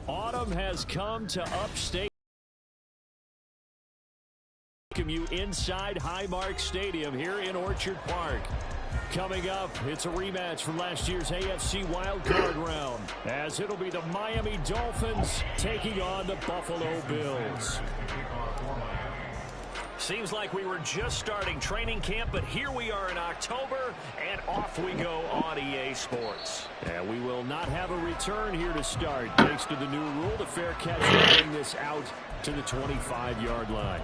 Autumn has come to upstate. Welcome you inside Highmark Stadium here in Orchard Park. Coming up, it's a rematch from last year's AFC wildcard round, as it'll be the Miami Dolphins taking on the Buffalo Bills. Seems like we were just starting training camp, but here we are in October, and off we go on EA Sports. And we will not have a return here to start, thanks to the new rule. The fair catch will bring this out to the 25-yard line.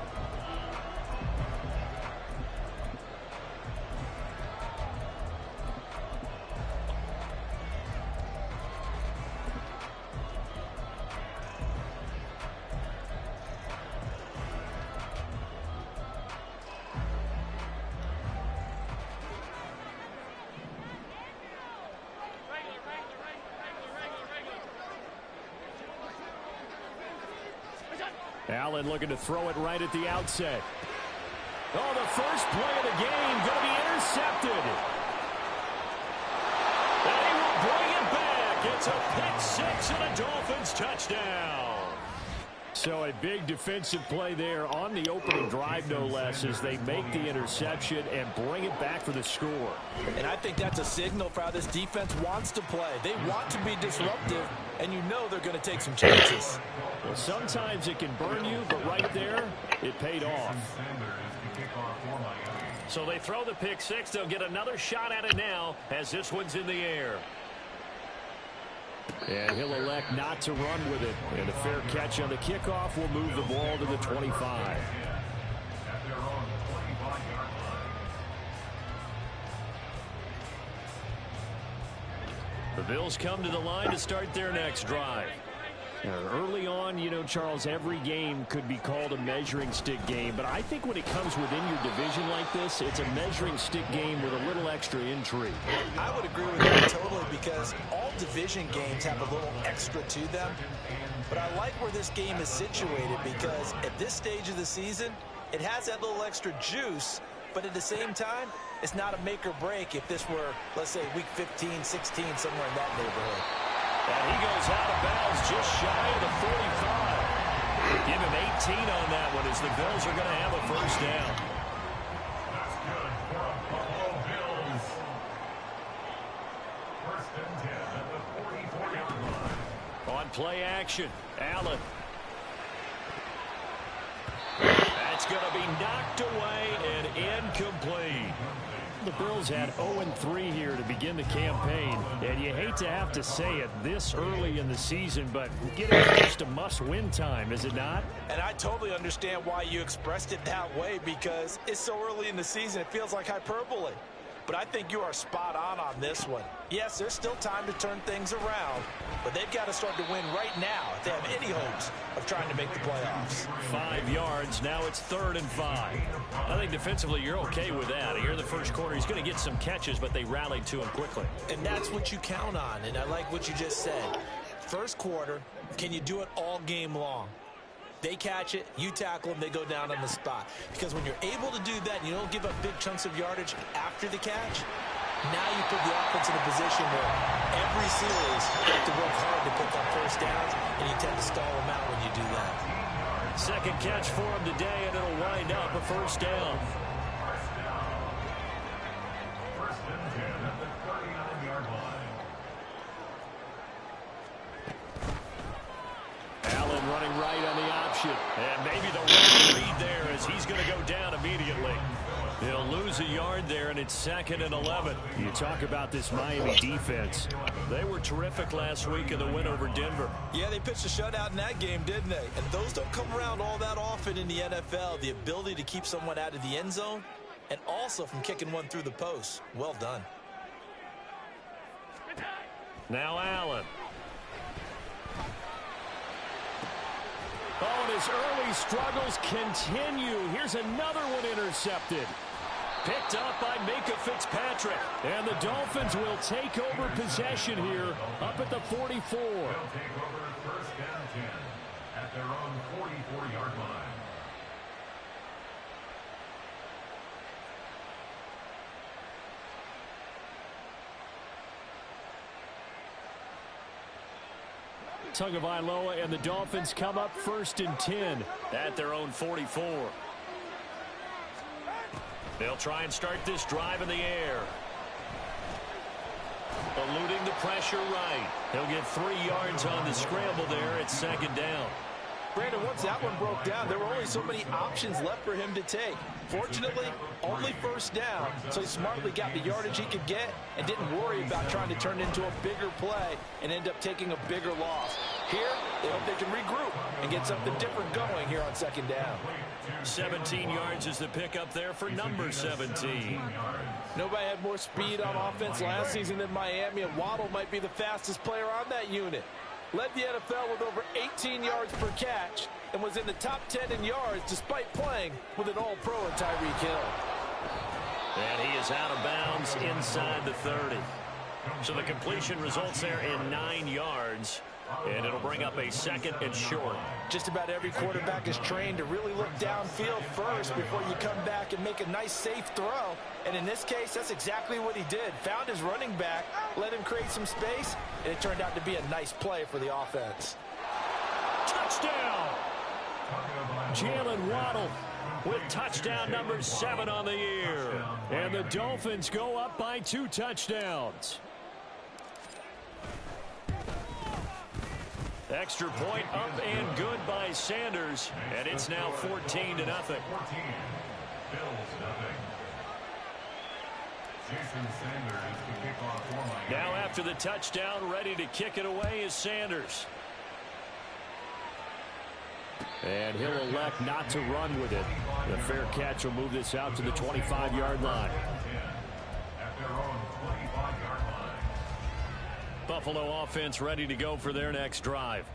Allen looking to throw it right at the outset. Oh, the first play of the game going to be intercepted. And he will bring it back. It's a pick six and a Dolphins touchdown. So a big defensive play there on the opening drive, no less, as they make the interception and bring it back for the score. And I think that's a signal for how this defense wants to play. They want to be disruptive, and you know they're going to take some chances. Well, sometimes it can burn you, but right there, it paid off. So they throw the pick six. They'll get another shot at it now as this one's in the air. And he'll elect not to run with it. And a fair catch on the kickoff will move the ball to the 25. The Bills come to the line to start their next drive. Early on, you know, Charles, every game could be called a measuring stick game. But I think when it comes within your division like this, it's a measuring stick game with a little extra intrigue. I would agree with that totally, because all division games have a little extra to them. But I like where this game is situated, because at this stage of the season, it has that little extra juice. But at the same time, it's not a make or break if this were, let's say, week 15, 16, somewhere in that neighborhood. And he goes out of bounds just shy of the 45. Give him 18 on that one, as the Bills are going to have a first down. That's good for a Buffalo Bills. First and 10 at the 44-yard line. On play action, Allen. That's going to be knocked away and incomplete. The Bills had 0-3 here to begin the campaign, and you hate to have to say it this early in the season, but getting close to must-win time, is it not? And I totally understand why you expressed it that way, because it's so early in the season, it feels like hyperbole. But I think you are spot on this one. Yes, there's still time to turn things around, but they've got to start to win right now if they have any hopes of trying to make the playoffs. 5 yards. Now it's 3rd and 5. I think defensively you're okay with that. Here in the first quarter, he's going to get some catches, but they rallied to him quickly. And that's what you count on, and I like what you just said. First quarter, can you do it all game long? They catch it, you tackle them, they go down on the spot. Because when you're able to do that and you don't give up big chunks of yardage after the catch, now you put the offense in a position where every series you have to work hard to pick up first downs, and you tend to stall them out when you do that. Second catch for him today, and it'll wind up a first down. First and 10 at the 39-yard line. Allen running right on the option. And maybe the wrong read there. yards. He's going to go down immediately. He'll lose a yard there, and it's 2nd and 11. You talk about this Miami defense. They were terrific last week in the win over Denver. Yeah, they pitched a shutout in that game, didn't they? And those don't come around all that often in the NFL. The ability to keep someone out of the end zone and also from kicking one through the post. Well done. Now Allen. Oh, and his early struggles continue. Here's another one intercepted. Picked up by Micah Fitzpatrick. And the Dolphins will take over possession here up at the 44. They'll take over 1st and 10 at their own 44-yard line. Tagovailoa and the Dolphins come up 1st and 10 at their own 44. They'll try and start this drive in the air. Eluding the pressure right. He'll get 3 yards on the scramble there at 2nd down. Brandon, once that one broke down, there were only so many options left for him to take. Fortunately, only 1st down, so he smartly got the yardage he could get and didn't worry about trying to turn it into a bigger play and end up taking a bigger loss. Here, they hope they can regroup and get something different going here on 2nd down. 17 yards is the pickup there for number 17. Nobody had more speed on offense last season than Miami, and Waddle might be the fastest player on that unit. Led the NFL with over 18 yards per catch and was in the top 10 in yards despite playing with an all-pro in Tyreek Hill. And he is out of bounds inside the 30. So the completion results there in 9 yards. And it'll bring up a 2nd and short. Just about every quarterback is trained to really look downfield first before you come back and make a nice, safe throw. And in this case, that's exactly what he did. Found his running back, let him create some space, and it turned out to be a nice play for the offense. Touchdown! Jalen Waddle with touchdown number 7 on the year. And the Dolphins go up by 2 touchdowns. Extra point up and good by Sanders, and it's now 14-0. 14. Bills nothing. Jason Sanders to kick off for Miami. Now after the touchdown, ready to kick it away is Sanders. And he'll elect not to run with it. The fair catch will move this out to the 25-yard line. At their own 25-yard line. Buffalo offense ready to go for their next drive.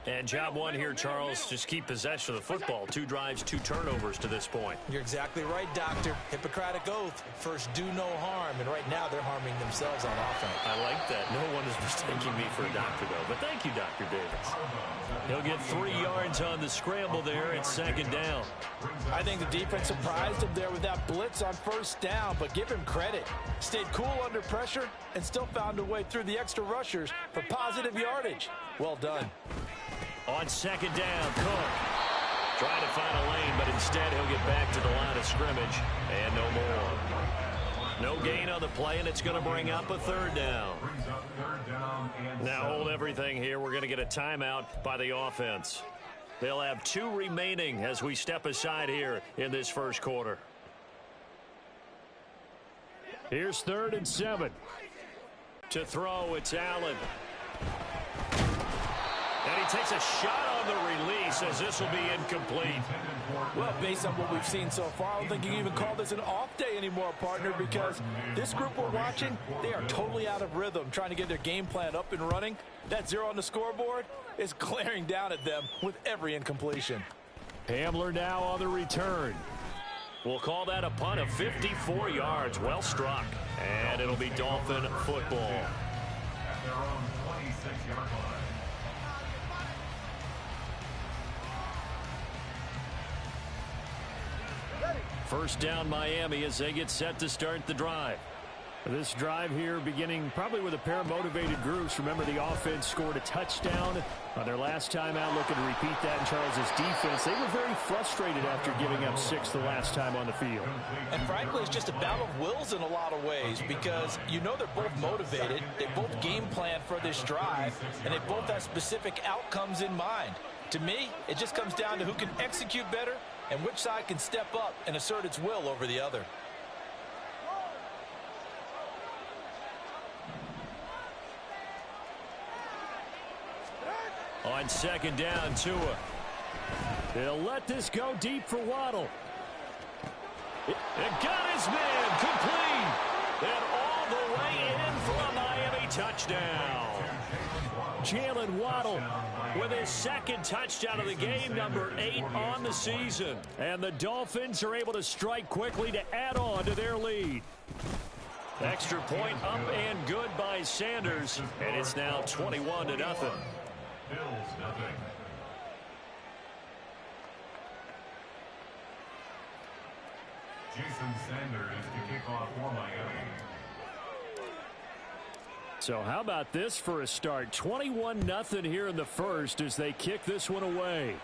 And job one here, Charles, just keep possession of the football. 2 drives, 2 turnovers to this point. You're exactly right, Doctor. Hippocratic oath. First, do no harm. And right now, they're harming themselves on offense. I like that. No one is mistaking me for a doctor, though. But thank you, Dr. Davis. He'll get 3 yards on the scramble there at 2nd down. I think the defense surprised him there with that blitz on 1st down, but give him credit. Stayed cool under pressure and still found a way through the extra rushers for positive yardage. Well done. On 2nd down, Cook trying to find a lane, but instead he'll get back to the line of scrimmage and no more. No gain on the play, and it's going to bring up a 3rd down. Now hold everything here. We're going to get a timeout by the offense. They'll have 2 remaining as we step aside here in this 1st quarter. Here's 3rd and 7. To throw, it's Allen. And he takes a shot on the release as this will be incomplete. Well, based on what we've seen so far, I don't think you can even call this an off day anymore, partner, because this group we're watching, they are totally out of rhythm, trying to get their game plan up and running. That 0 on the scoreboard is glaring down at them with every incompletion. Hamler now on the return. We'll call that a punt of 54 yards. Well struck. And it'll be Dolphin football. At their own 26-yard line. First down Miami as they get set to start the drive. This drive here beginning probably with a pair of motivated groups. Remember, the offense scored a touchdown on their last time out, looking to repeat that in Charles's defense. They were very frustrated after giving up 6 the last time on the field. And frankly, it's just a battle of wills in a lot of ways, because you know they're both motivated. They both game plan for this drive, and they both have specific outcomes in mind. To me, it just comes down to who can execute better and which side can step up and assert its will over the other. On second down, Tua. They'll let this go deep for Waddle. It got his man complete. And all the way in for a Miami touchdown. Jalen Waddle with his second touchdown of the game, number 8 on the season. And the Dolphins are able to strike quickly to add on to their lead. Extra point up and good by Sanders. And it's now 21-0. Bills nothing. Jason Sanders to kick off for Miami. So how about this for a start? 21-0 here in the first as they kick this one away.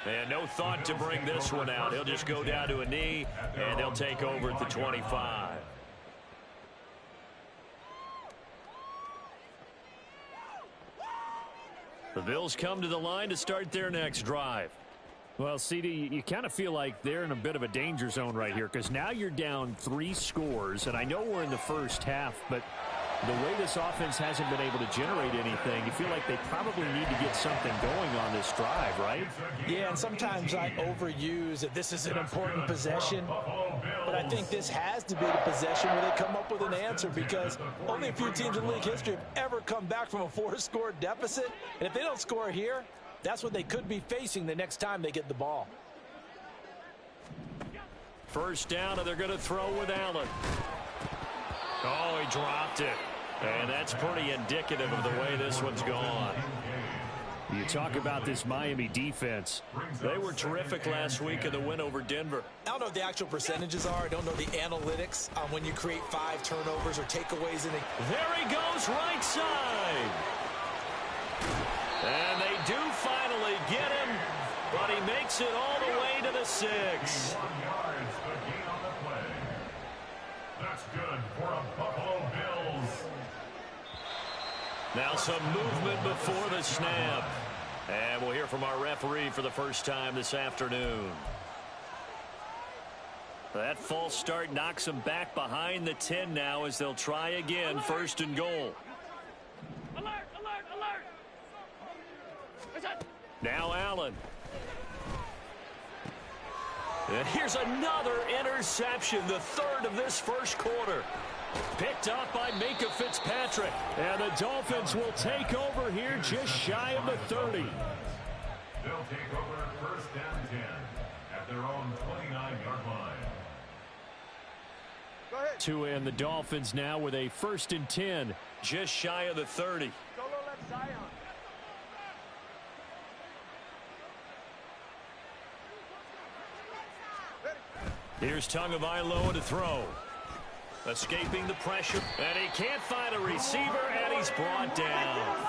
And no thought to bring this one out. He'll just go down to a knee, and they'll take over at the 25. The Bills come to the line to start their next drive. Well, CD, you kind of feel like they're in a bit of a danger zone right here because now you're down 3 scores, and I know we're in the first half, but the way this offense hasn't been able to generate anything, you feel like they probably need to get something going on this drive, right? Yeah, and sometimes I overuse that this is an important possession, but I think this has to be the possession where they come up with an answer because only a few teams in league history have ever come back from a 4-score deficit, and if they don't score here, that's what they could be facing the next time they get the ball. First down, and they're going to throw with Allen. Oh, he dropped it. And that's pretty indicative of the way this one's gone. You talk about this Miami defense. They were terrific last week in the win over Denver. I don't know what the actual percentages are. I don't know the analytics on when you create 5 turnovers or takeaways in a... There he goes, right side. And they do finally get him, but he makes it all the way to the 6. 1 yards, the gain on the play. That's good for a Buffalo Bills. Now some movement before the snap. And we'll hear from our referee for the first time this afternoon. That false start knocks them back behind the 10 now as they'll try again, first and goal. Alert, alert, alert. Now Allen. And here's another interception, the 3rd of this first quarter. Picked up by Minka Fitzpatrick. And the Dolphins will take over here just shy of the 30. They'll take over first down 10 at their own 29-yard line. Go ahead. Tua and the Dolphins now with a 1st and 10, just shy of the 30. Solo left Zion. Here's Tagovailoa to throw. Escaping the pressure, and he can't find a receiver, and he's brought down.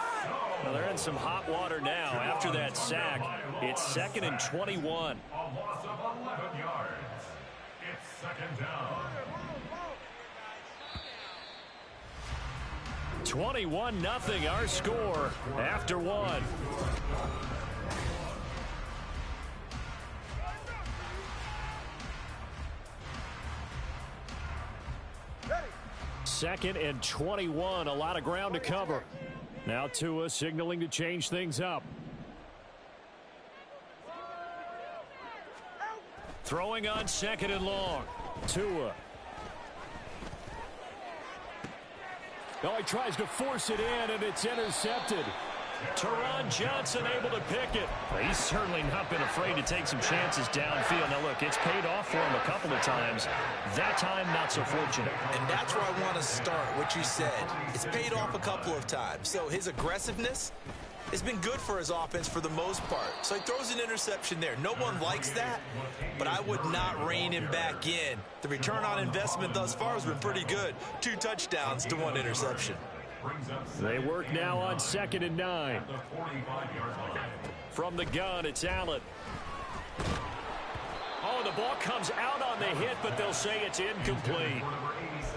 Well, they're in some hot water now after that sack. It's 2nd and 21. A loss of 11 yards. It's 2nd down. 21-0 our score after 1. Second and 21, a lot of ground to cover. Now Tua signaling to change things up. Throwing on 2nd and long. Tua. Oh, he tries to force it in, and it's intercepted. Teron Johnson able to pick it. Well, he's certainly not been afraid to take some chances downfield. Now, look, it's paid off for him a couple of times. That time, not so fortunate. And that's where I want to start, what you said. It's paid off a couple of times. So his aggressiveness has been good for his offense for the most part. So he throws an interception there. No one likes that, but I would not rein him back in. The return on investment thus far has been pretty good. 2 touchdowns to 1 interception. They work now on 2nd and 9. From the gun, it's Allen. Oh, the ball comes out on the hit, but they'll say it's incomplete.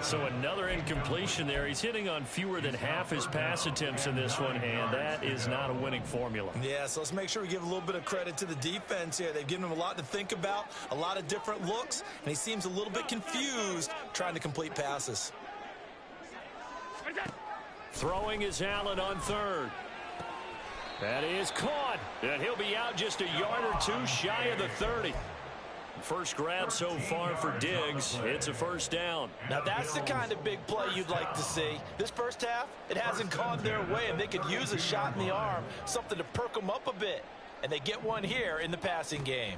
So another incompletion there. He's hitting on fewer than half his pass attempts in this one, and that is not a winning formula. Yeah, so let's make sure we give a little bit of credit to the defense here. They've given him a lot to think about, a lot of different looks, and he seems a little bit confused trying to complete passes. Throwing is Allen on third. That is caught, and he'll be out just a yard or two shy of the 30. First grab so far for Diggs. It's a first down. Now that's the kind of big play you'd like to see. This first half, it hasn't gone their way, and they could use a shot in the arm, something to perk them up a bit. And they get one here in the passing game.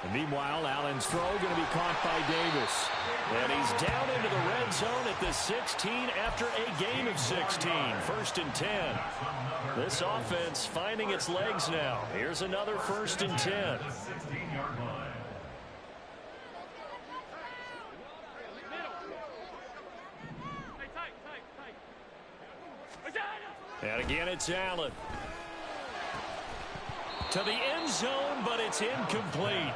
And meanwhile, Allen's throw going to be caught by Davis. And he's down into the red zone at the 16 after a gain of 16. First and 10. This offense finding its legs now. Here's another first and 10. And again, it's Allen. To the end zone, but it's incomplete.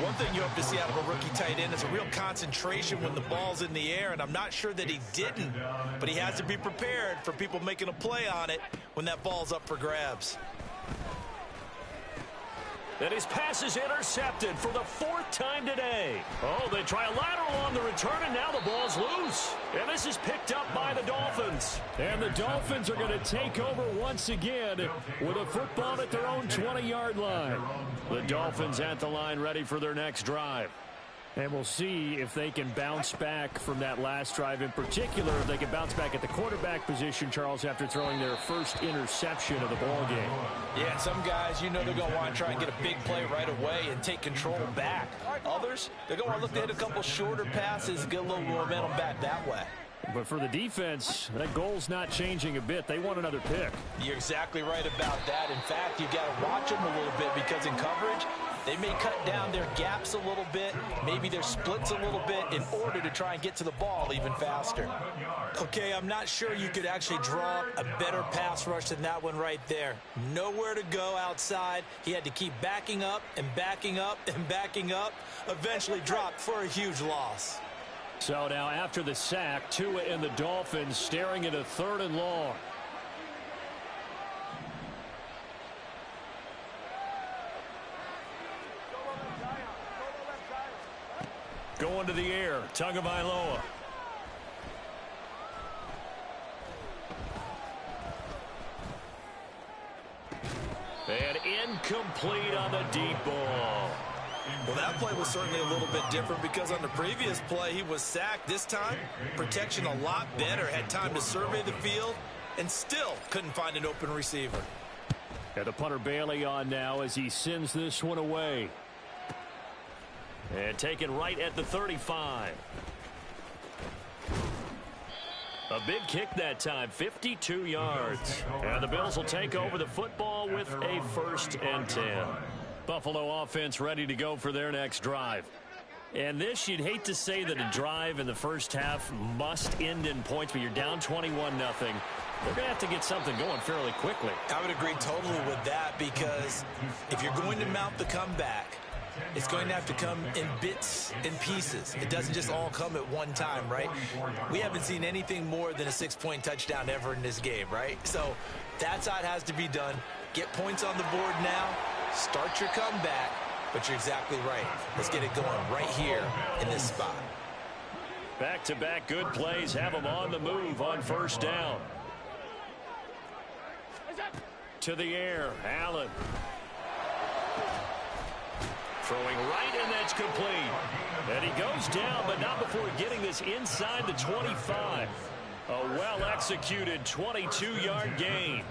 One thing you hope to see out of a rookie tight end is a real concentration when the ball's in the air, and I'm not sure that he didn't, but he has to be prepared for people making a play on it when that ball's up for grabs. And his pass is intercepted for the fourth time today. Oh, they try a lateral on the return, and now the ball's loose. And this is picked up by the Dolphins. And the Dolphins are going to take over once again with a football at their own 20-yard line. The Dolphins at the line ready for their next drive. And we'll see if they can bounce back from that last drive. In particular, if they can bounce back at the quarterback position, Charles, after throwing their first interception of the ball game. Yeah, some guys, you know they're going to want to try and get a big play right away and take control back. Others, they're going to look to hit a couple shorter passes and get a little momentum back that way. But for the defense, that goal's not changing a bit. They want another pick. You're exactly right about that. In fact, you've got to watch them a little bit because in coverage, they may cut down their gaps a little bit, maybe their splits a little bit in order to try and get to the ball even faster. Okay, I'm not sure you could actually draw a better pass rush than that one right there. Nowhere to go outside. He had to keep backing up and backing up and backing up. Eventually dropped for a huge loss. So now after the sack, Tua and the Dolphins staring at a 3rd and long. Going to the air, Tagovailoa. And incomplete on the deep ball. Well, that play was certainly a little bit different because on the previous play, he was sacked. This time, protection a lot better. Had time to survey the field and still couldn't find an open receiver. And the punter Bailey on now as he sends this one away. And taken right at the 35. A big kick that time, 52 yards. And the Bills will take over the football with a 1st and 10. Buffalo offense ready to go for their next drive. And this, you'd hate to say that a drive in the first half must end in points, but you're down 21-0. They're going to have to get something going fairly quickly. I would agree totally with that because if you're going to mount the comeback, it's going to have to come in bits and pieces. It doesn't just all come at one time, right? We haven't seen anything more than a 6-point touchdown ever in this game, right? So that's how it has to be done. Get points on the board now. Start your comeback. But you're exactly right. Let's get it going right here in this spot. Back-to-back good plays have them on the move on 1st down. To the air, Allen. Throwing right, and that's complete. And he goes down, but not before getting this inside the 25. A well-executed 22-yard gain.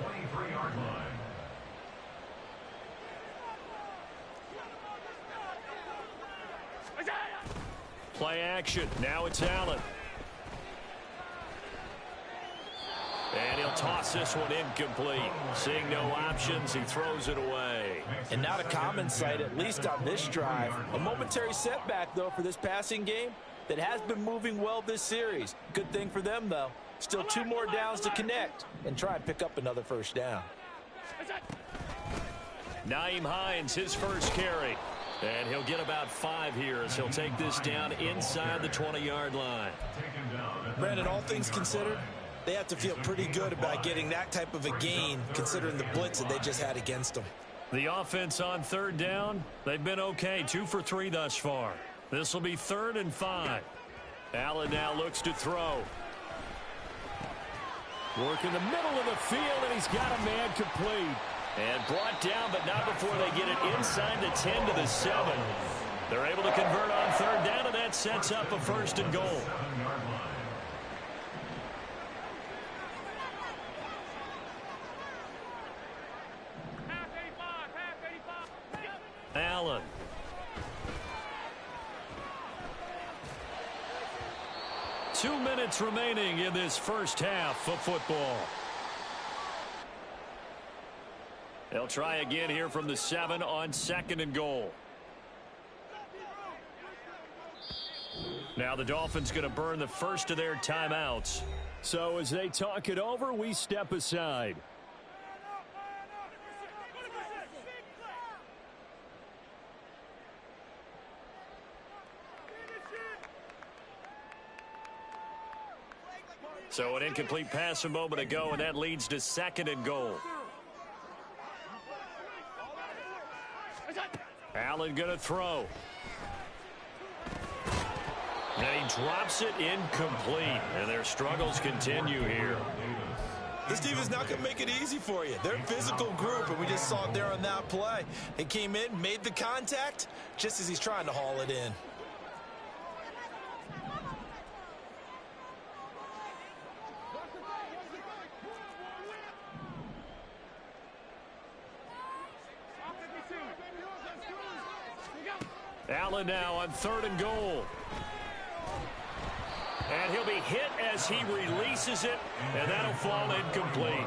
Play action. Now it's Allen. And he'll toss this one incomplete. Seeing no options, he throws it away. And not a common sight, at least on this drive. A momentary setback, though, for this passing game that has been moving well this series. Good thing for them, though. Still 2 more downs to connect and try and pick up another 1st down. Nyheim Hines, his first carry. And he'll get about 5 here as he'll take this down inside the 20-yard line. Brandon, all things considered, they have to feel pretty good about getting that type of a gain considering the blitz that they just had against them. The offense on 3rd down, they've been okay. 2 for 3 thus far. This will be 3rd and 5. Allen now looks to throw. Work in the middle of the field, and he's got a man complete. And brought down, but not before they get it inside the 10 to the 7. They're able to convert on 3rd down, and that sets up a 1st and goal. Allen. Two minutes remaining in this first half of football. They'll try again here from the 7 on 2nd and goal. Now the Dolphins going to burn the first of their timeouts. So as they talk it over, we step aside. So an incomplete pass a moment ago, and that leads to 2nd and goal. Allen going to throw. And he drops it incomplete. And their struggles continue here. This team is not going to make it easy for you. They're a physical group, and we just saw it there on that play. He came in, made the contact, just as he's trying to haul it in. Allen now on 3rd and goal. And he'll be hit as he releases it, and that'll fall incomplete.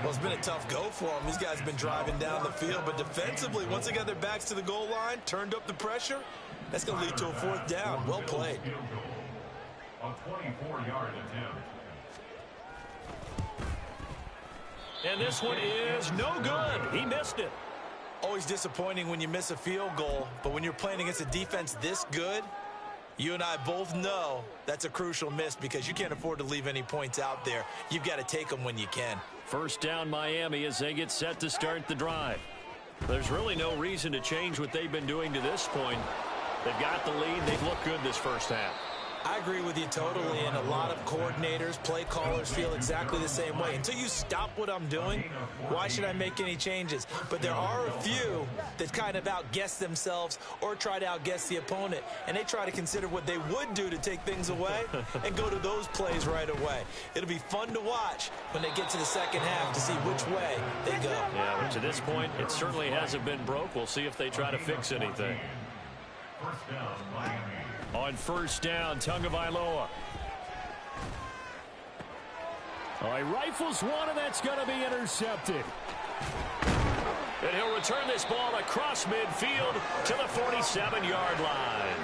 Well, it's been a tough go for him. These guys have been driving down the field, but defensively, once they got their backs to the goal line, turned up the pressure, that's going to lead to a 4th down. Well played. A 24-yard attempt. And this one is no good. He missed it. Always disappointing when you miss a field goal, but when you're playing against a defense this good, you and I both know that's a crucial miss because you can't afford to leave any points out there. You've got to take them when you can. 1st down Miami as they get set to start the drive. There's really no reason to change what they've been doing to this point. They've got the lead. They've looked good this first half. I agree with you totally, and a lot of coordinators, play callers feel exactly the same way. Until you stop what I'm doing, why should I make any changes? But there are a few that kind of outguess themselves or try to outguess the opponent, and they try to consider what they would do to take things away and go to those plays right away. It'll be fun to watch when they get to the second half to see which way they go. Yeah, but to this point, it certainly hasn't been broke. We'll see if they try to fix anything. 1st down, Miami. On 1st down, Tagovailoa. He rifles one, and that's going to be intercepted. And he'll return this ball across midfield to the 47-yard line.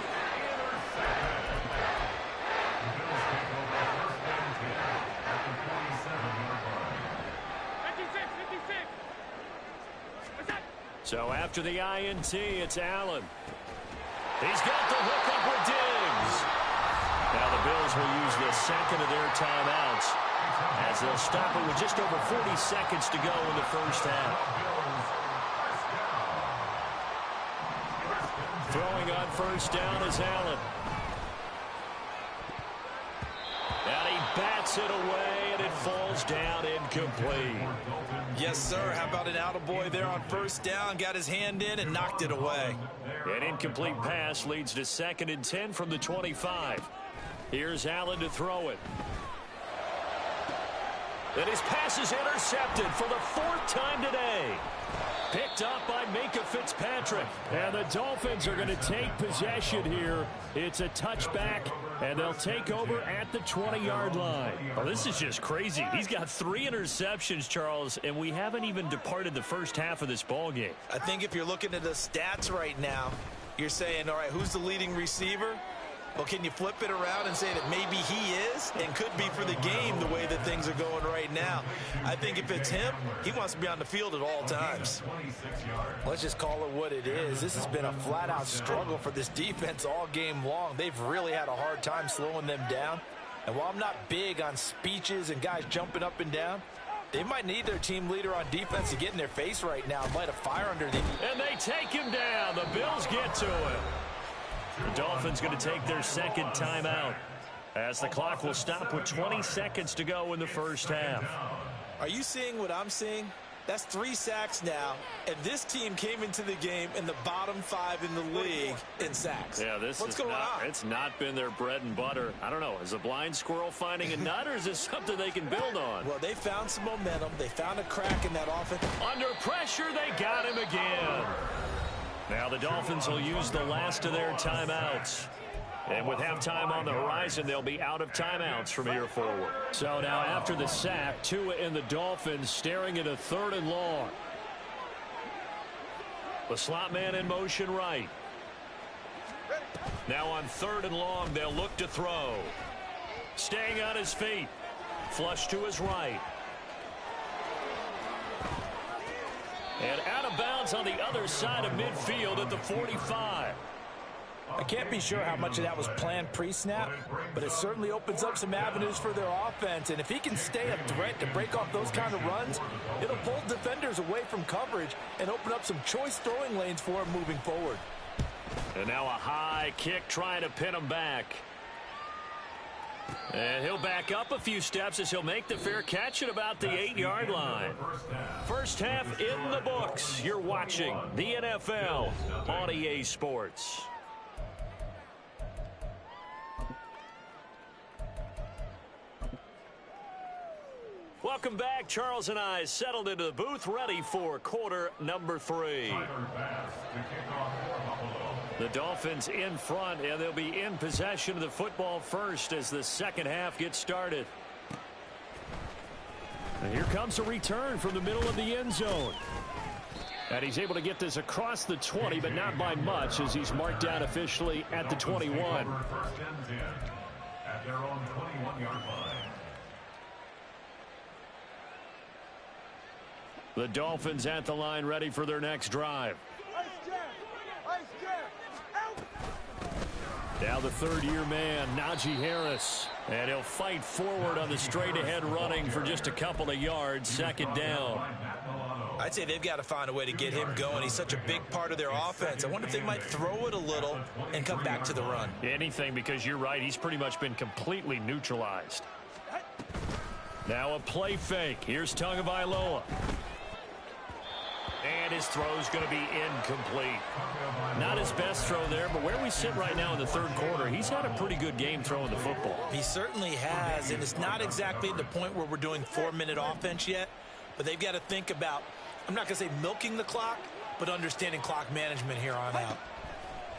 So after the INT, it's Allen. He's got the hook up with Diggs. Now the Bills will use the 2nd of their timeouts as they'll stop it with just over 40 seconds to go in the first half. Throwing on 1st down is Allen. And he bats it away, and it falls down incomplete. Yes, sir. How about an attaboy there on 1st down? Got his hand in and knocked it away. An incomplete pass leads to 2nd and 10 from the 25. Here's Allen to throw it. And his pass is intercepted for the 4th time today. Picked up by Minka Fitzpatrick. And the Dolphins are going to take possession here. It's a touchback, and they'll take over at the 20-yard line. Oh, this is just crazy. He's got 3 interceptions, Charles, and we haven't even departed the first half of this ball game. I think if you're looking at the stats right now, you're saying, all right, who's the leading receiver? Well, can you flip it around and say that maybe he is and could be for the game the way that things are going right now? I think if it's him, he wants to be on the field at all times. Let's just call it what it is. This has been a flat-out struggle for this defense all game long. They've really had a hard time slowing them down. And while I'm not big on speeches and guys jumping up and down, they might need their team leader on defense to get in their face right now and light a fire underneath. And they take him down. The Bills get to him. The Dolphins going to take their second timeout as the clock will stop with 20 seconds to go in the first half. Are you seeing what I'm seeing? That's 3 sacks now, and this team came into the game in the bottom 5 in the league in sacks. Yeah, what's going on? It's not been their bread and butter. I don't know. Is a blind squirrel finding a nut, or is this something they can build on? Well, they found some momentum. They found a crack in that offense. Under pressure, they got him again. Now the Dolphins will use the last of their timeouts. And with halftime on the horizon, they'll be out of timeouts from here forward. So now after the sack, Tua and the Dolphins staring at a 3rd and long. The slot man in motion right. Now on 3rd and long, they'll look to throw. Staying on his feet. Flush to his right. And out of bounds on the other side of midfield at the 45. I can't be sure how much of that was planned pre-snap, but it certainly opens up some avenues for their offense. And if he can stay a threat to break off those kind of runs, it'll pull defenders away from coverage and open up some choice throwing lanes for him moving forward. And now a high kick trying to pin him back. And he'll back up a few steps as he'll make the fair catch at about the 8-yard line. First half in the books. You're watching the NFL on EA Sports. Welcome back. Charles and I settled into the booth, ready for quarter number 3. The Dolphins in front, and they'll be in possession of the football first as the second half gets started. And here comes a return from the middle of the end zone. And he's able to get this across the 20, but not by much, as he's marked down officially at the 21. At their own 21-yard line. The Dolphins at the line, ready for their next drive. Now the 3rd-year man, Najee Harris. And he'll fight forward on the straight-ahead running for just a couple of yards, 2nd down. I'd say they've got to find a way to get him going. He's such a big part of their offense. I wonder if they might throw it a little and come back to the run. Anything, because you're right. He's pretty much been completely neutralized. Now a play fake. Here's Tagovailoa. And his throw's going to be incomplete. Not his best throw there, but where we sit right now in the 3rd quarter, he's had a pretty good game throwing the football. He certainly has, and it's not exactly the point where we're doing 4-minute offense yet, but they've got to think about, I'm not going to say milking the clock, but understanding clock management here on out.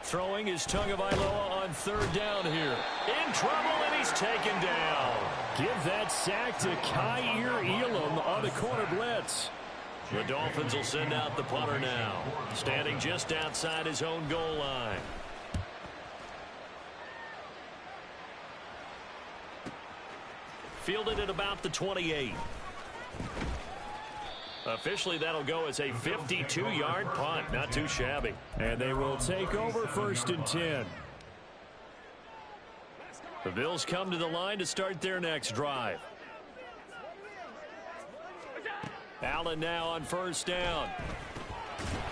Throwing is Tagovailoa on 3rd down here. In trouble, and he's taken down. Give that sack to Kaiir Elam on the corner blitz. The Dolphins will send out the punter now, standing just outside his own goal line. Fielded at about the 28. Officially, that'll go as a 52-yard punt. Not too shabby. And they will take over 1st and 10. The Bills come to the line to start their next drive. Allen now on 1st down.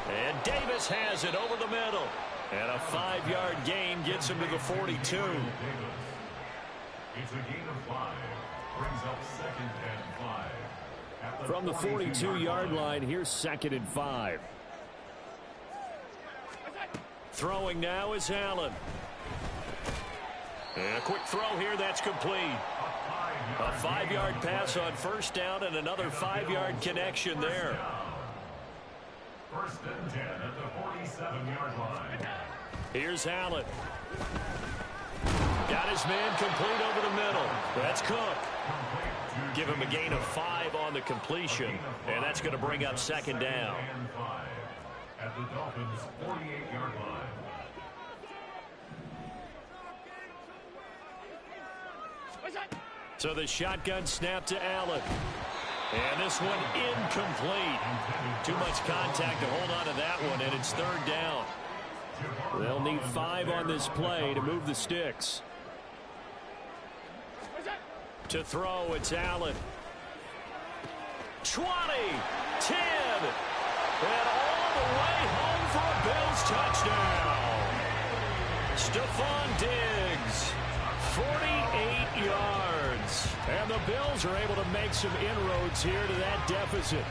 And Davis has it over the middle. And a 5-yard gain gets him to the 42. It's a gain of 5. Brings up 2nd and 5. From the 42-yard line, here's 2nd and 5. Throwing now is Allen. And a quick throw here, that's complete. A 5-yard pass on 1st down and another 5-yard connection there. 1st and 10 at the 47-yard line. Here's Allen. Got his man complete over the middle. That's Cook. Give him a gain of 5 on the completion, and that's going to bring up 2nd down. At the Dolphins' 48-yard line. So the shotgun snap to Allen. And this one incomplete. Too much contact to hold on to that one, and it's third down. They'll need 5 on this play to move the sticks. To throw, it's Allen. 20, 10, and all the way home for a Bills touchdown. Stephon Diggs, 48 yards. And the Bills are able to make some inroads here to that deficit.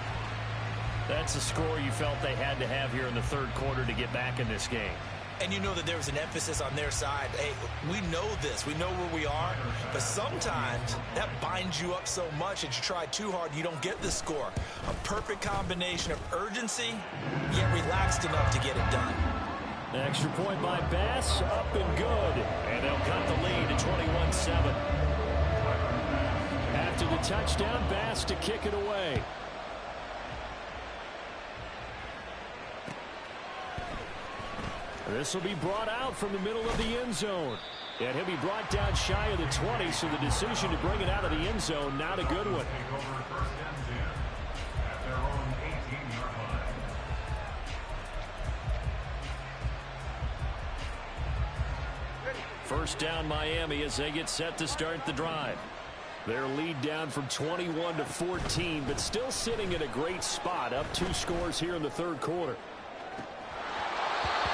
That's a score you felt they had to have here in the third quarter to get back in this game. And you know that there was an emphasis on their side. Hey, we know this. We know where we are. But sometimes that binds you up so much that you try too hard, you don't get the score. A perfect combination of urgency, yet relaxed enough to get it done. An extra point by Bass, up and good. And they'll cut the lead to 21-7. After the touchdown, Bass to kick it away. This will be brought out from the middle of the end zone. And he'll be brought down shy of the 20, so the decision to bring it out of the end zone, not a good one. First down Miami as they get set to start the drive. Their lead down from 21 to 14, but still sitting in a great spot, up 2 scores here in the third quarter.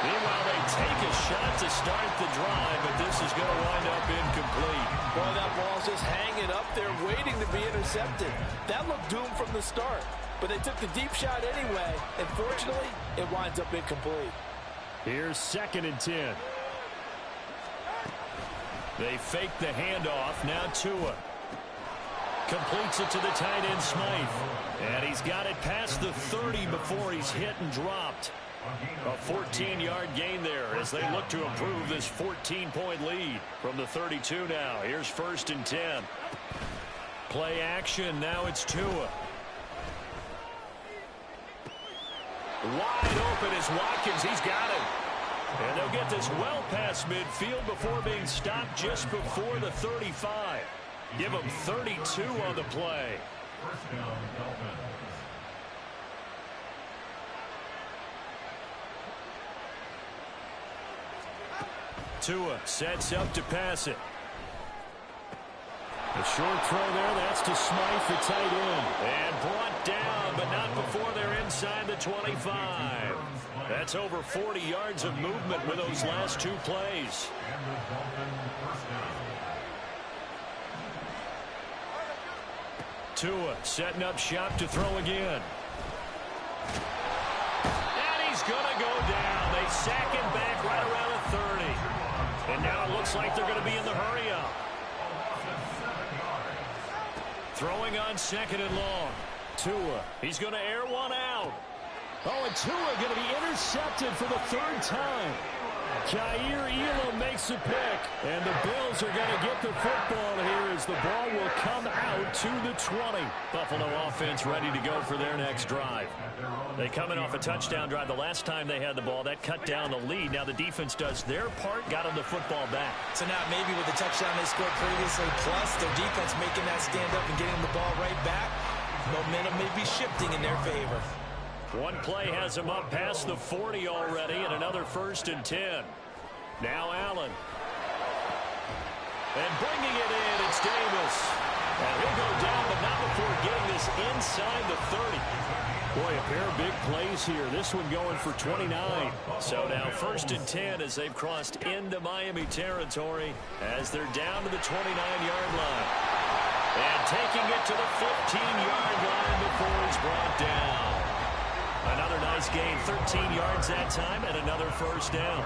Meanwhile, they take a shot to start the drive, but this is going to wind up incomplete. Boy, that ball's just hanging up there waiting to be intercepted. That looked doomed from the start, but they took the deep shot anyway, and fortunately, it winds up incomplete. Here's 2nd and 10. They fake the handoff. Now Tua completes it to the tight end Smythe. And he's got it past the 30 before he's hit and dropped. A 14-yard gain there as they look to improve this 14-point lead from the 32 now. Here's 1st and 10. Play action. Now it's Tua. Wide open is Watkins. He's got it. And they'll get this well past midfield before being stopped just before the 35. Give them 32 on the play. First down, Dolphins. Tua sets up to pass it. A short throw there. That's to Smythe, the tight end. And brought down, but not before they're inside the 25. That's over 40 yards of movement with those last 2 plays. And the Dolphins first down. Tua setting up shop to throw again. And he's going to go down. They sack him back right around the 30. And now it looks like they're going to be in the hurry-up. Throwing on 2nd and long. Tua, he's going to air one out. Oh, and Tua going to be intercepted for the 3rd time. Jair Elam makes a pick. And the Bills are going to get the football here as the ball will come out to the 20. Buffalo offense ready to go for their next drive. They come in off a touchdown drive the last time they had the ball. That cut down the lead. Now the defense does their part, got them the football back. So now maybe with the touchdown they scored previously, plus their defense making that stand up and getting the ball right back, momentum may be shifting in their favor. One play has him up past the 40 already, and another 1st and 10. Now Allen. And bringing it in, it's Davis. And he'll go down, but not before getting this inside the 30. Boy, a pair of big plays here. This one going for 29. So now 1st and 10 as they've crossed into Miami territory as they're down to the 29-yard line. And taking it to the 15-yard line before he's brought down. Another nice gain, 13 yards that time, and another 1st down.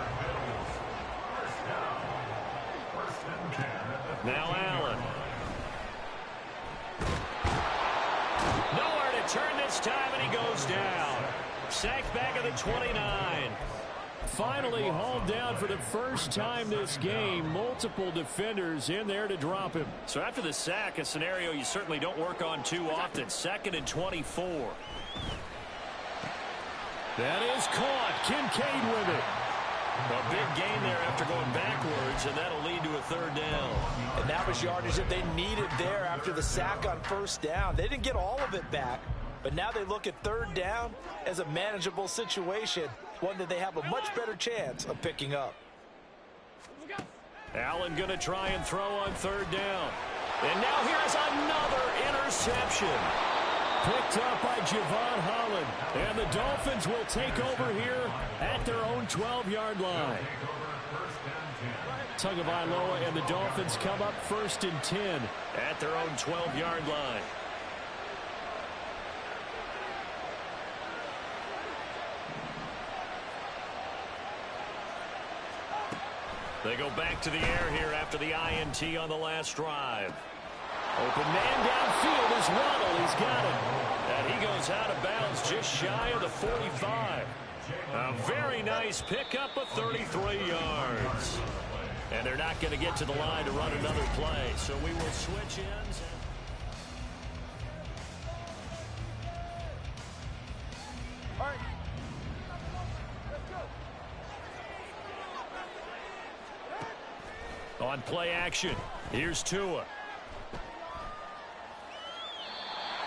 Now Allen. Nowhere to turn this time, and he goes down. Sacked back at the 29. Finally hauled down for the first time this game. Multiple defenders in there to drop him. So after the sack, a scenario you certainly don't work on too often. 2nd and 24. That is caught. Kincaid with it. A big gain there after going backwards, and that'll lead to a third down. And that was yardage that they needed there after the sack on first down. They didn't get all of it back, but now they look at third down as a manageable situation, one that they have a much better chance of picking up. Allen going to try and throw on third down. And now here's another interception. Picked up by Javon Holland. And the Dolphins will take over here at their own 12-yard line. Tagovailoa and the Dolphins come up 1st and 10 at their own 12-yard line. They go back to the air here after the INT on the last drive. Open man downfield is Waddle. He's got it. And he goes out of bounds just shy of the 45. A very nice pickup of 33 yards. And they're not going to get to the line to run another play. So we will switch ends. All right. On play action, here's Tua.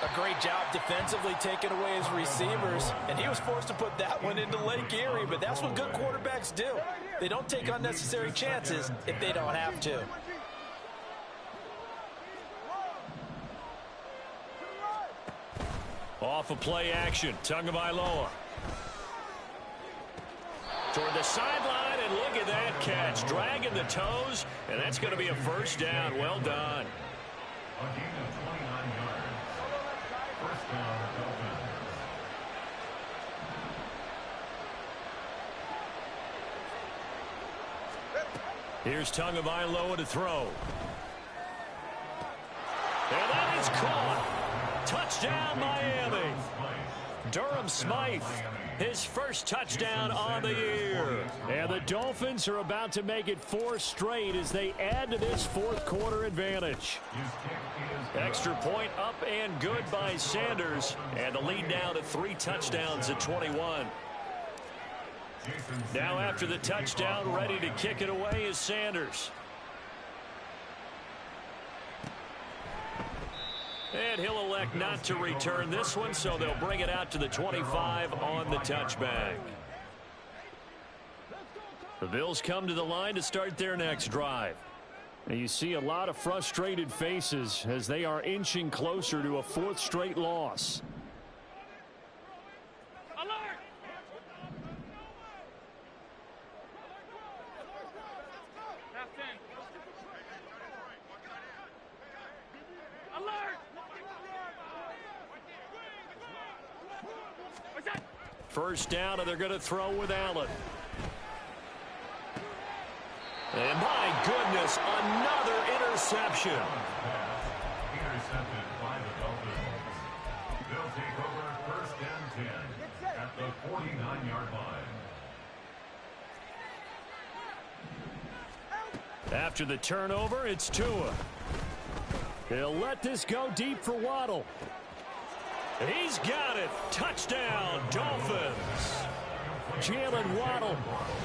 A great job defensively taking away his receivers, and he was forced to put that one into Lake Erie, but that's what good quarterbacks do. They don't take unnecessary chances if they don't have to. Off of play action, Tagovailoa. Toward the sideline, and look at that catch. Dragging the toes, and that's going to be a first down. Well done. A gain of 29 yards. First down, Dolphins. Here's Tagovailoa to throw. And that is caught. Touchdown, Miami. Durham Smythe, his first touchdown on the year. And the Dolphins are about to make it 4 straight as they add to this fourth quarter advantage. Extra point up and good by Sanders. And the lead now to 3 touchdowns at 21. Now after the touchdown, ready to kick it away is Sanders. And he'll elect not to return this one, so they'll bring it out to the 25 on the touchback. The Bills come to the line to start their next drive. And you see a lot of frustrated faces as they are inching closer to a 4th straight loss. Alert! Left in. Alert! What's that? First down, and they're going to throw with Allen. And my goodness, another interception. Intercepted by the Dolphins. They'll take over 1st and 10 at the 49-yard line. After the turnover, it's Tua. They'll let this go deep for Waddle. He's got it. Touchdown, Dolphins. Jalen Waddle,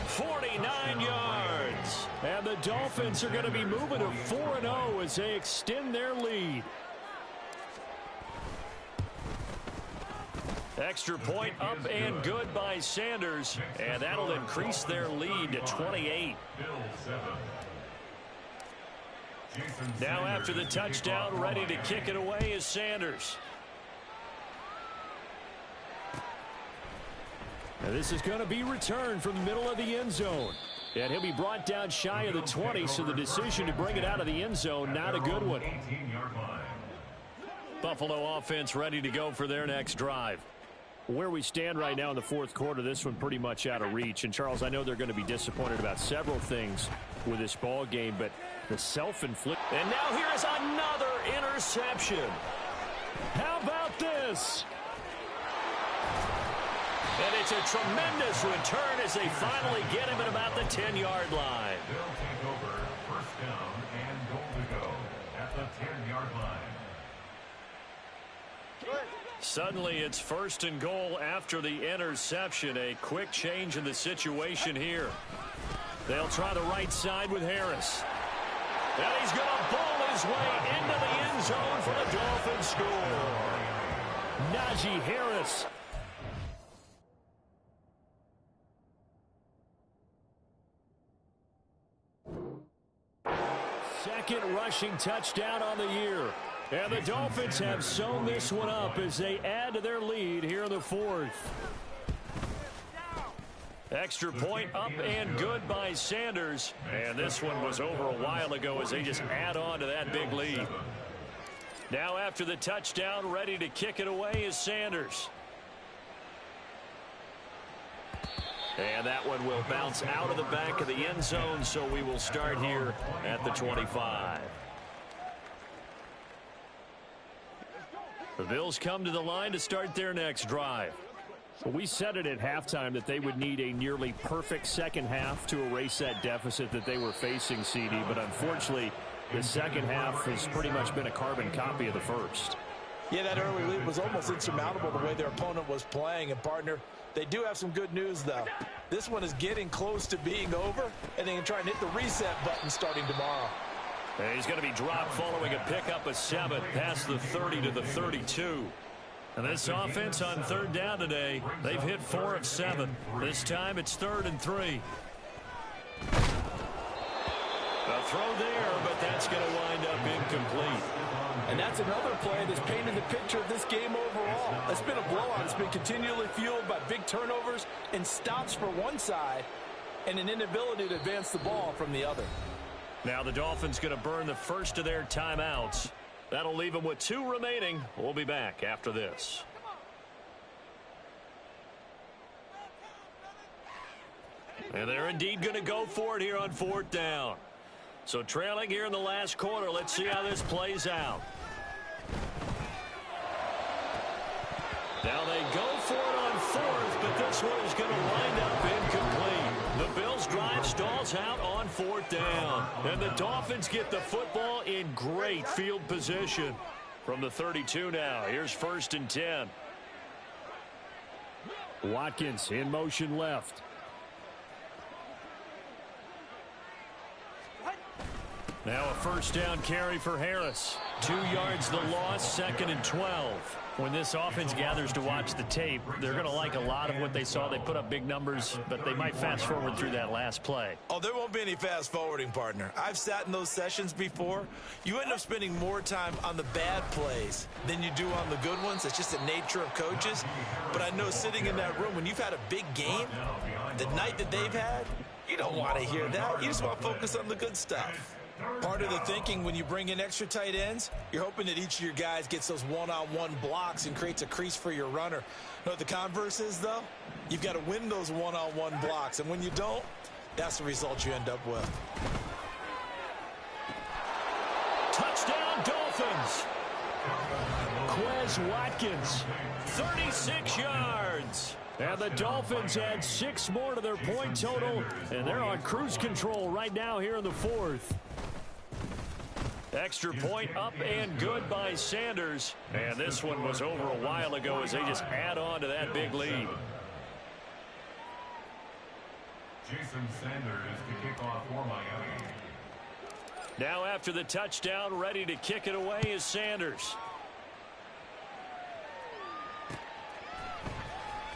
49 yards. And the Dolphins are going to be moving to 4-0 as they extend their lead. Extra point up and good by Sanders. And that'll increase their lead to 28. Now after the touchdown, ready to kick it away is Sanders. And this is going to be returned from the middle of the end zone. And he'll be brought down shy of the 20, so the decision to bring it out of the end zone, not a good one. Buffalo offense ready to go for their next drive. Where we stand right now in the 4th quarter, this one pretty much out of reach. And, Charles, I know they're going to be disappointed about several things with this ball game, but the self-inflicted. And now here is another interception. How about this? And it's a tremendous return as they finally get him at about the 10-yard line. They'll take over 1st down and goal to go at the 10-yard line. Suddenly it's 1st and goal after the interception. A quick change in the situation here. They'll try the right side with Harris. And he's going to bowl his way into the end zone for the Dolphins score. Najee Harris. Second rushing touchdown on the year. And the Dolphins have sewn this one up as they add to their lead here in the fourth. Extra point up and good by Sanders. And this one was over a while ago as they just add on to that big lead. Now after the touchdown, ready to kick it away is Sanders. And that one will bounce out of the back of the end zone, so we will start here at the 25. The Bills come to the line to start their next drive. Well, we said it at halftime that they would need a nearly perfect second half to erase that deficit that they were facing, CD. But unfortunately, the second half has pretty much been a carbon copy of the first. Yeah, that early lead was almost insurmountable the way their opponent was playing. And, partner, they do have some good news, though. This one is getting close to being over, and they can try and hit the reset button starting tomorrow. And he's going to be dropped following a pickup of 7 past the 30 to the 32. And this offense on third down today, they've hit 4 of 7. This time it's 3rd and 3. A throw there, but that's going to wind up incomplete. And that's another play that's painted the picture of this game overall. It's been a blowout. It's been continually fueled by big turnovers and stops for one side and an inability to advance the ball from the other. Now the Dolphins going to burn the first of their timeouts. That'll leave them with 2 remaining. We'll be back after this. And they're indeed going to go for it here on 4th down. So trailing here in the last quarter, let's see how this plays out. Now they go for it on 4th, but this one is going to wind up incomplete. The Bills drive stalls out on 4th down. And the Dolphins get the football in great field position. From the 32 now, here's 1st and 10. Watkins in motion left. Now a 1st down carry for Harris. 2 yards the loss, 2nd and 12. When this offense gathers to watch the tape, they're going to like a lot of what they saw. They put up big numbers, but they might fast forward through that last play. Oh, there won't be any fast forwarding, partner. I've sat in those sessions before. You end up spending more time on the bad plays than you do on the good ones. It's just the nature of coaches. But I know sitting in that room, when you've had a big game, the night that they've had, you don't want to hear that. You just want to focus on the good stuff. Part of the thinking when you bring in extra tight ends, you're hoping that each of your guys gets those one-on-one blocks and creates a crease for your runner. You know what the converse is, though? You've got to win those one-on-one blocks, and when you don't, that's the result you end up with. Touchdown, Dolphins! Quez Watkins, 36 yards. And the Dolphins add 6 more to their point total, and they're on cruise control right now here in the 4th. Extra point up and good by Sanders. And this one was over a while ago as they just add on to that big lead. Jason Sanders to kick off for Miami. Now after the touchdown, ready to kick it away is Sanders.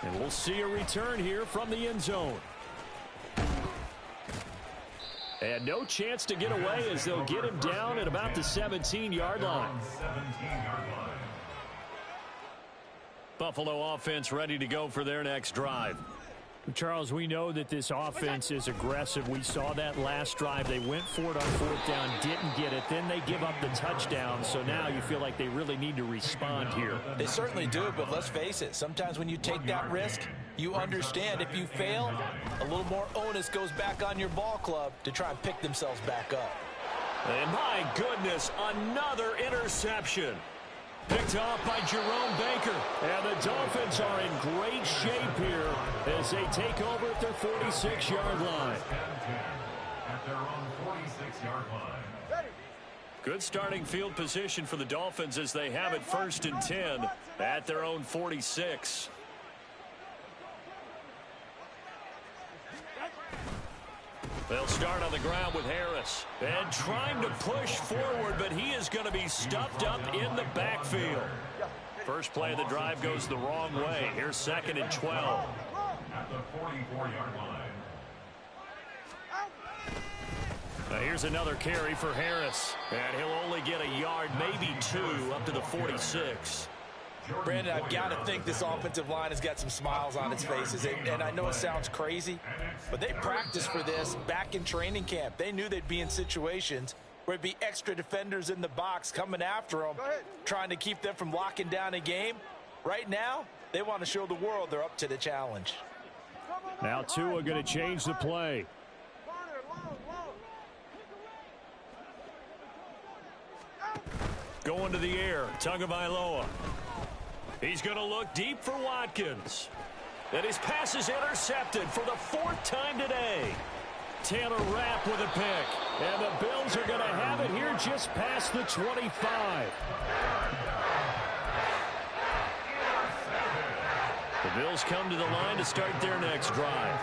And we'll see a return here from the end zone. And no chance to get away as they'll get him down at about the 17-yard line. Buffalo offense ready to go for their next drive. Charles, we know that this offense is aggressive. We saw that last drive. They went for it on 4th down, didn't get it. Then they give up the touchdown. So now you feel like they really need to respond here. They certainly do, but let's face it. Sometimes when you take that risk, you understand if you fail, a little more onus goes back on your ball club to try and pick themselves back up. And my goodness, another interception. Picked off by Jerome Baker. And the Dolphins are in great shape here as they take over at their 46-yard line. At their own 46-yard line. Good starting field position for the Dolphins as they have it 1st and 10 at their own 46. They'll start on the ground with Harris. And trying to push forward, but he is going to be stuffed up in the backfield. First play of the drive goes the wrong way. Here's 2nd and 12. At the 44-yard line. Now here's another carry for Harris. And he'll only get a yard, maybe 2, up to the 46. Brandon, I've got to think this offensive line has got some smiles on its faces. And I know it sounds crazy, but they practiced for this back in training camp. They knew they'd be in situations where it'd be extra defenders in the box coming after them, trying to keep them from locking down a game. Right now, they want to show the world they're up to the challenge. Now Tua going to change the play. Going to the air, Tagovailoa. He's going to look deep for Watkins. And his pass is intercepted for the 4th time today. Taylor Rapp with a pick. And the Bills are going to have it here just past the 25. The Bills come to the line to start their next drive.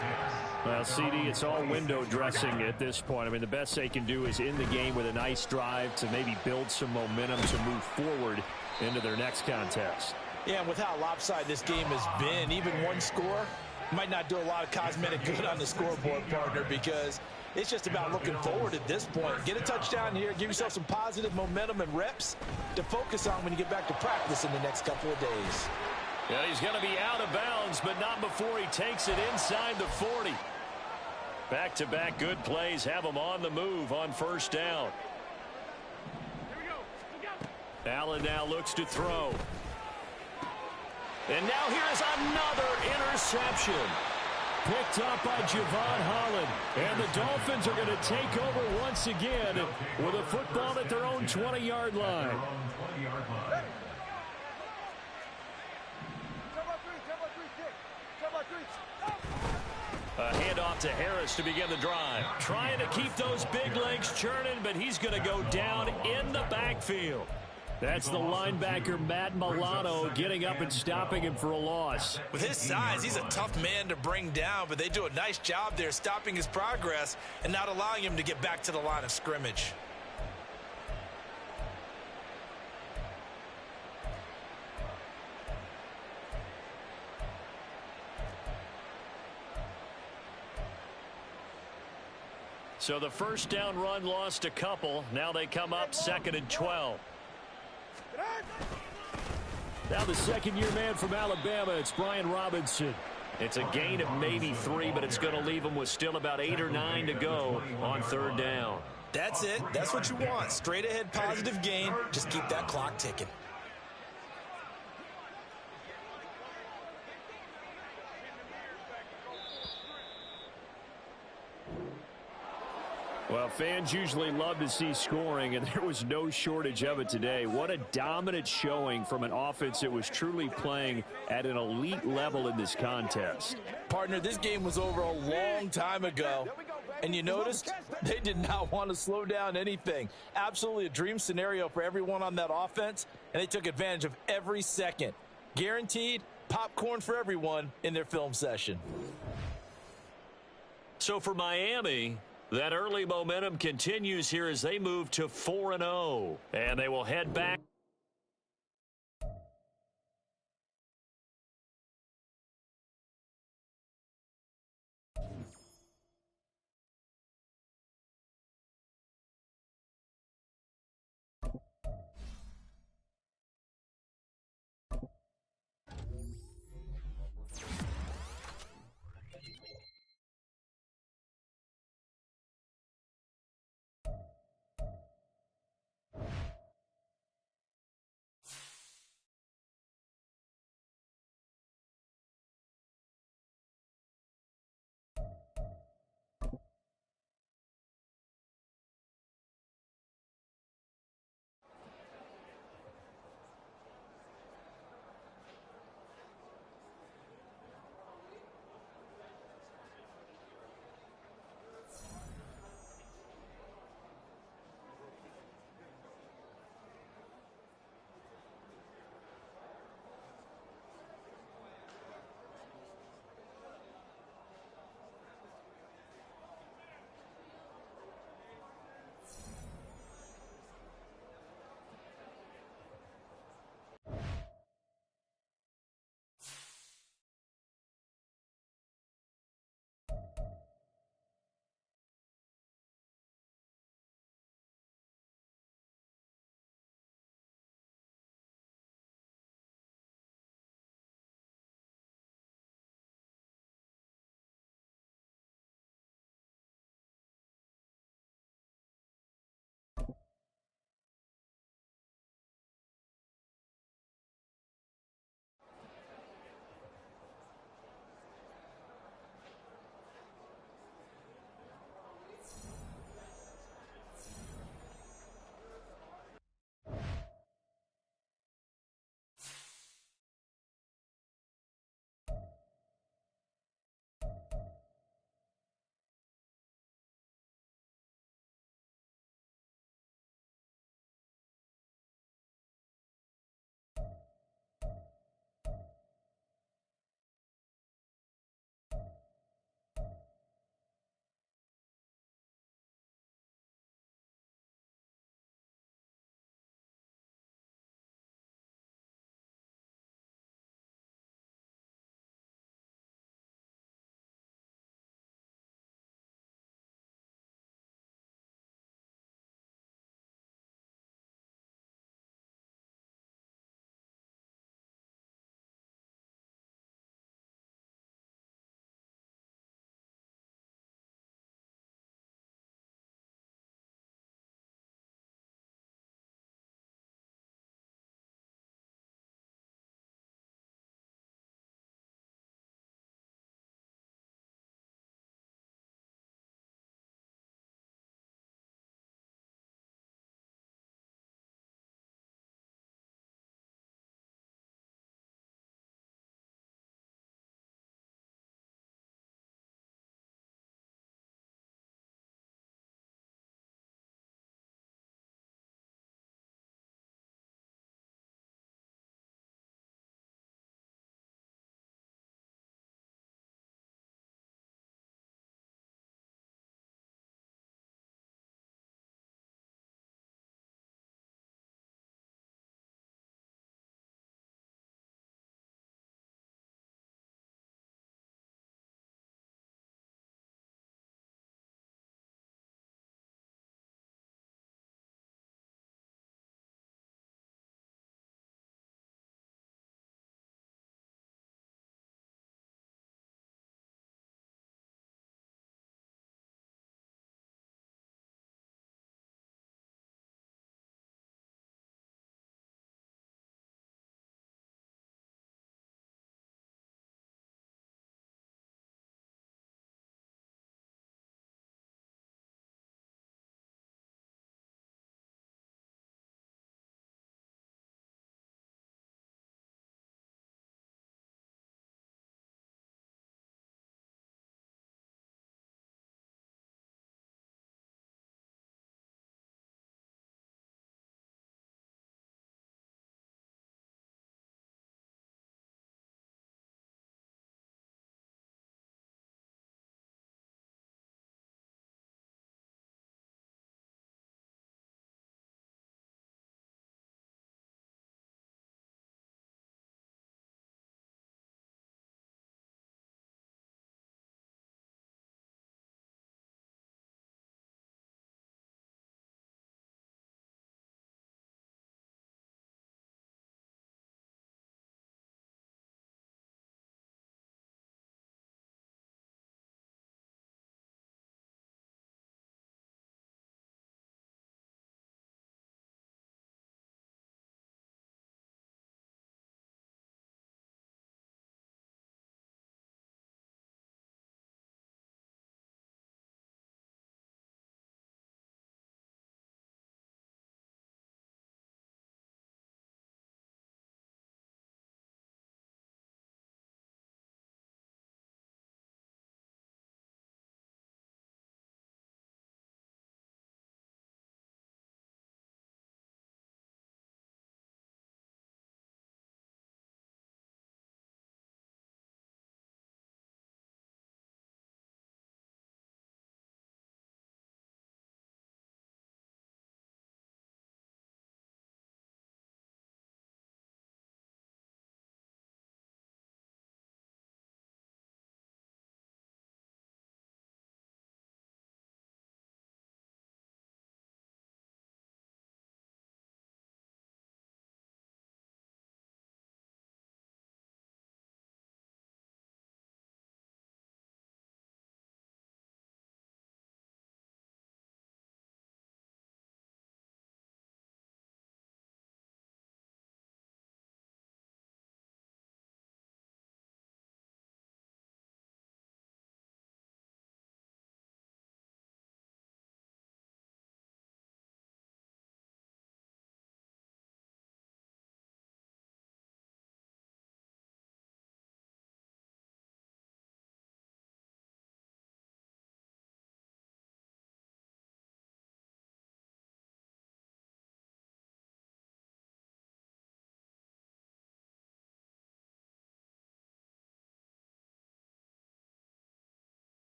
Well, CD, it's all window dressing at this point. I mean, the best they can do is in the game with a nice drive to maybe build some momentum to move forward into their next contest. Yeah, and with how lopsided this game has been, even one score might not do a lot of cosmetic good on the scoreboard, partner, because it's just about looking forward at this point. Get a touchdown here, give yourself some positive momentum and reps to focus on when you get back to practice in the next couple of days. Yeah, he's going to be out of bounds, but not before he takes it inside the 40. Back-to-back good plays have him on the move on 1st down. Allen now looks to throw. And now here's another interception. Picked up by Javon Holland. And the Dolphins are going to take over once again with a football at their own 20-yard line. A handoff to Harris to begin the drive. Trying to keep those big legs churning, but he's going to go down in the backfield. That's the linebacker, Matt Milano, getting up and stopping him for a loss. With his size, he's a tough man to bring down, but they do a nice job there stopping his progress and not allowing him to get back to the line of scrimmage. So the 1st down run lost a couple. Now they come up 2nd and 12. Now the 2nd-year man from Alabama, it's Brian Robinson. It's a gain of maybe 3, but it's going to leave him with still about 8 or 9 to go on 3rd down. That's it. That's what you want. Straight ahead positive gain. Just keep that clock ticking. Well, fans usually love to see scoring, and there was no shortage of it today. What a dominant showing from an offense that was truly playing at an elite level in this contest. Partner, this game was over a long time ago, and you noticed they did not want to slow down anything. Absolutely a dream scenario for everyone on that offense, and they took advantage of every second. Guaranteed popcorn for everyone in their film session. So for Miami, that early momentum continues here as they move to 4-0, and they will head back.